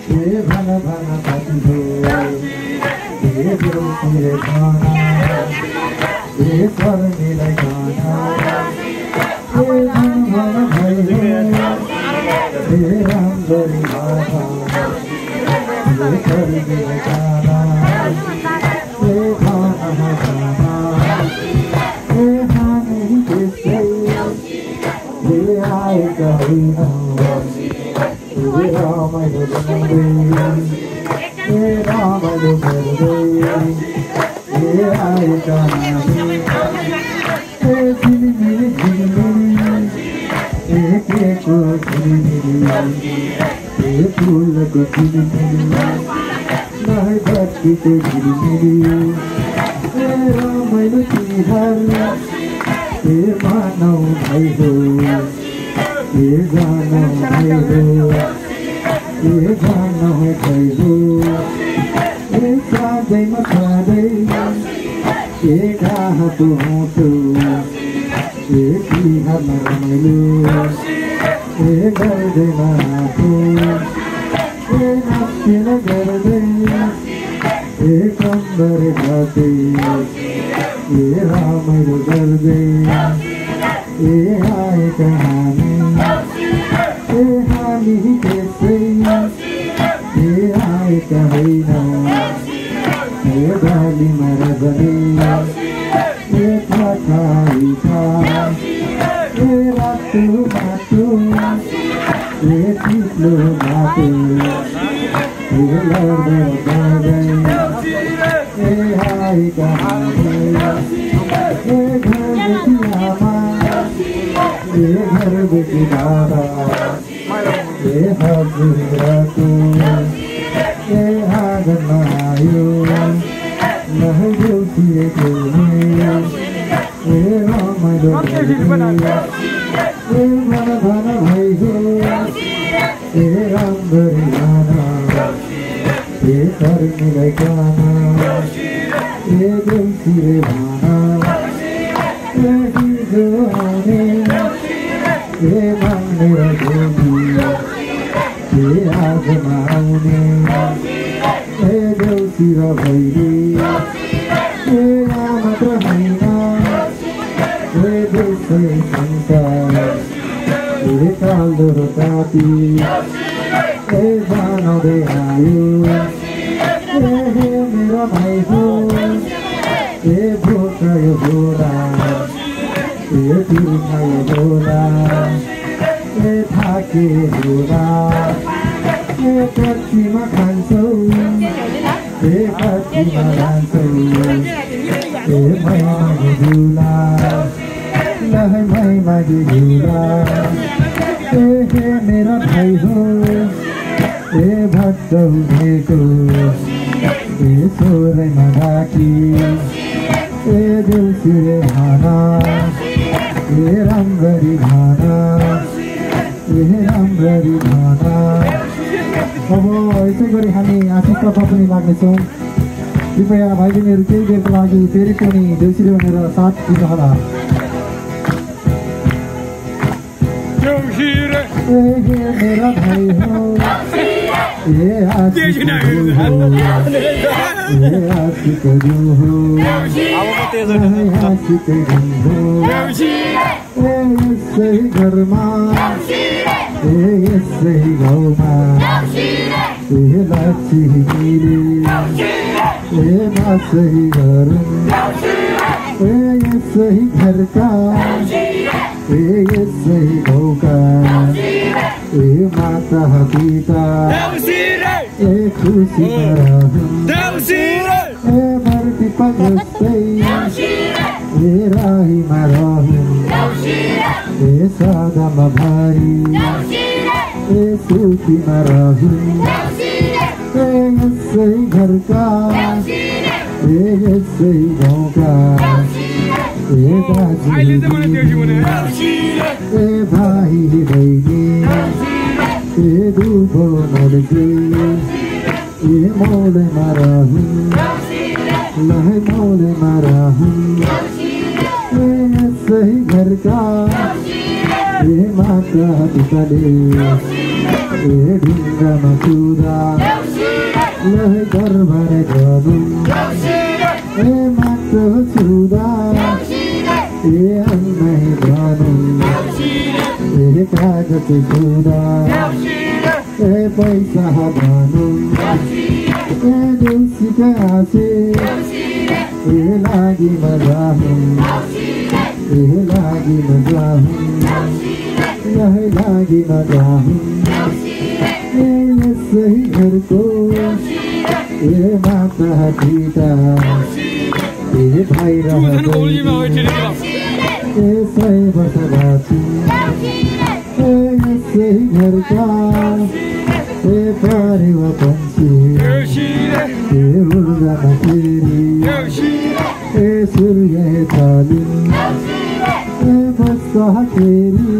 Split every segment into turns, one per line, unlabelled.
ये भन भन पति हो ये देउसीले खाना ये स्वर मिलाई गाना ये भन भन भाइ हो ये राम्ररी भाषा ये स्वर मिलाई गाना ये खाना खाना ये हामी त्यसै ये आएका होइनौँ ये रमाइलो गर्दै ये रमाइलो गर्दै ये आएका हामी ये झिलिमिली झिलिमिली ये केको झिलिमिली ये फुलको झिलिमिली नै बत्तीको झिलिमिली ये रमाइलो तिहार ये मानौ भाइ हो ये जानौ भाइ हो ये जानौ भाइ हो ये साँझैमा सधैँ ये गाहको होटो ये तिहारमा रमाइलो ये गर्दैमा हातो ये नाच्न गर्दै ये कम्बर घाटे ये रमाइलो गर्दै ये आएका हामी त्यसै ये आएका होइनौँ ये बालीमा रजनी ये थाहा ये रातो बाटो ये चिप्लो बाटो ये लड्दै गर्दै ये आएका हामी ये घरदेखि आमा ये घरदेखि बाबा ये हजुरको ये आँगनमा आयो नै देउसीको ये रमाइलो ये भन भन भाइ हो ये राम्ररी गाना ये स्वर मिलाई गाना ये देउसीले भाना ये हिजो आउने ये माग्ने रजनी ये आजमा आउने ये देउसी र भैली ये यहाँ मात्र होइन ये देउसै संसार ये कालो र काती ये बनाउँदै आयो ये मेरो भाइ हो ये भोका यो भोला ये तिर्खायो भोला ये थाके भोला ये कच्चीमा खान्छौ ये कच्चीमा लान्छौ ये मै मागी झुला लहै मै मागी झुला हे मेरा भाइ हो ये भक्त हुनेको ये सोरैमा राखी ये देउसीले भाना ये राम्ररी भाना ये राम्ररी भाना अब यसै गरी हामी आशिषतर्फ पनि लाग्नेछौँ कृपया भाइ बहिनीहरू केही बेरको लागि फेरि पनि देउसीले भनेर साथ दिनुहोला ये मेरा भाइ हो ये आशिक हो ये आशिक हो ये आशिक हो ये यसै घरमा ये यसै गाउँमा ये लक्ष्मीले ये मासै गरौँ ये यसै घरका ये यसै गाउँका ये माता पिता ये खुसीमा रहौँ ये मर्ती पजस्तै ये राहीमा रहौँ ये सदामा भारी ये सुखीमा रहौँ ये यसै घरका ये यसै गाउँका ये दाजु ये भाइ बहिनी ये दुबो नर्जी ये मौलेमा रहौँ लहै मौलेमा रहौँ ये यसै घरका ये माता पिताले ए ढुङ्गामा कुदा लहै दरबार गरौँ ए माटो छुदा ए अन्नै भनौँ ए कागज छुदा ए पैसा भनौँ ए देउसीका आसे ए लागि मजाहौँ ए लागि मजाहौँ यही लागि मजाहौँ ए यसै घरको ए माता पिता ए भाइ रहँदै ए 100 वर्ष बाँची ए यसै घरका ए परेवा पन्छी ए उड्दामा फेरि ए सूर्य चालिन् ए बस्दाखेरि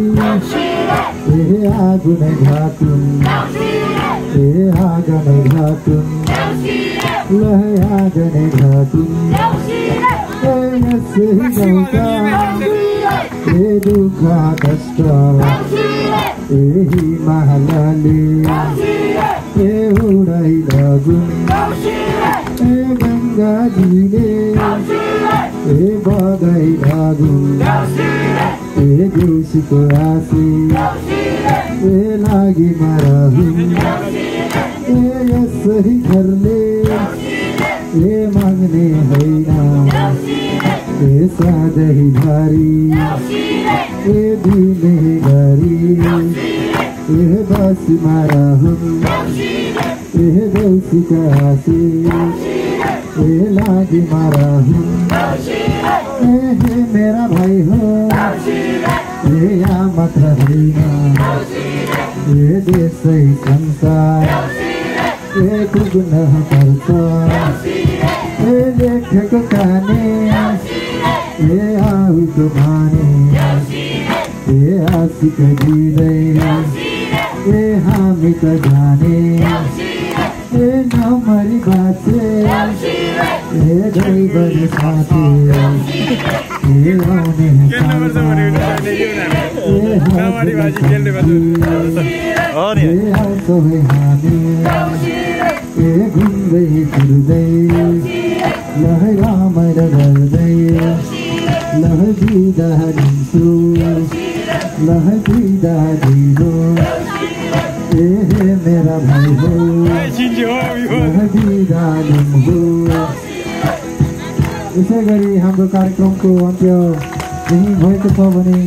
ए आगो नै घाटुन् ए आगो नै घाटुन् लहै आगो नै घाटुन् ए यसै गाउँका ए दुःख कष्ट ए हिमालले ए उडाइ लगुन् ए गङ्गाजीले ए बगाइ लगुन् ए देउसीको आसी ए लागि मरहुन् ए यसरी घरले ए माग्ने होइन ए सधैँभरि ए दिने गरी ए बसीमा रहुन् ए देउसीका आसी ए लागि मरहुन् ए हे मेरा भाइ हो ए यहाँ मात्र होइन ए देशै संसार ए पुग्न पर्छ ए लेखेको काने ए आउको माने ए आशिक दिँदै ए हामी त जाने ए नमरी बाँचे ए ड्राइभर साथी ए आउने ए आउँछौ हामी ए घुम्दै फिर्दै लहै रमाइलो गर्दै लहै बिदा लिन्छु लहै बिदा दिनु ए हे मेरा भाइ हो लहै बिदा लिनु। यसै गरी हाम्रो कार्यक्रमको अन्त्य यही भएको छ भने